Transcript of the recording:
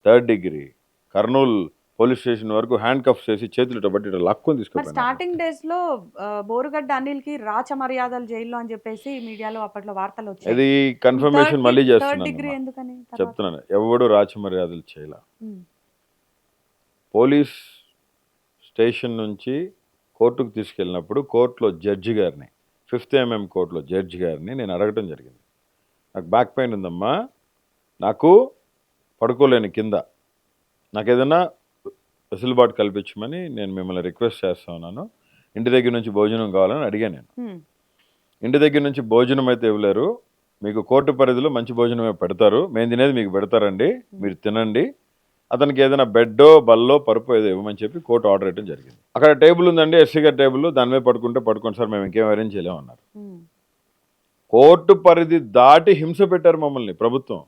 Third degree, Kurnool police station వరకు hand cough చేసి చేతులు ఇట్లా బట్టి ఇట్లా లాక్కొని మరి తీసుకుపోయినారు. స్టార్టింగ్ డేస్ లో బోరుగడ్డ అనిల్కి రాచ మర్యాదలు జైల్లో అని చెప్పేసి మీడియాలో అప్పట్లో వార్తలు వచ్చాయి. ఇది కన్ఫర్మేషన్ మళ్ళీ థర్డ్ చేస్తున్నాను డిగ్రీ ఎందుకని తర్వాత? చెప్తున్నాను. ఎవడు రాచమర్యాదలు చేయాల. ఉమ్, పోలీస్ స్టేషన్ నుంచి కోర్టుకు తీసుకెళ్ళినప్పుడు కోర్టులో జడ్జి గారిని 5th MM కోర్టులో జడ్జి గారిని నేను అడగటం జరిగింది. నాకు బ్యాక్ పెయిన్ ఉందమ్మా, నాకు పడుకోలేని కింద, నాకు ఏదైనా వెసులుబాటు కల్పించమని నేను మిమ్మల్ని రిక్వెస్ట్ చేస్తా ఉన్నాను. ఇంటి దగ్గర నుంచి భోజనం కావాలని అడిగాను నేను. ఉమ్, ఇంటి దగ్గర నుంచి భోజనం అయితే ఇవ్వలేరు, మీకు కోర్టు పరిధిలో మంచి భోజనమే పెడతారు, మేము తినేది మీకు పెడతారండి, మీరు తినండి, అతనికి ఏదైనా బెడ్డో బల్లో పరుపు ఏదో ఇవ్వమని చెప్పి కోర్టు ఆర్డర్ ఇవ్వడం జరిగింది. అక్కడ టేబుల్ ఉందండి, ఎస్సీ గారి టేబుల్, దాని మీద పడుకుంటే పడుకోండి సార్, మేము ఇంకేం అరేంజ్ చేయలేమన్నారు. ఉమ్. కోర్టు పరిధి దాటి హింస పెట్టారు మమ్మల్ని ప్రభుత్వం.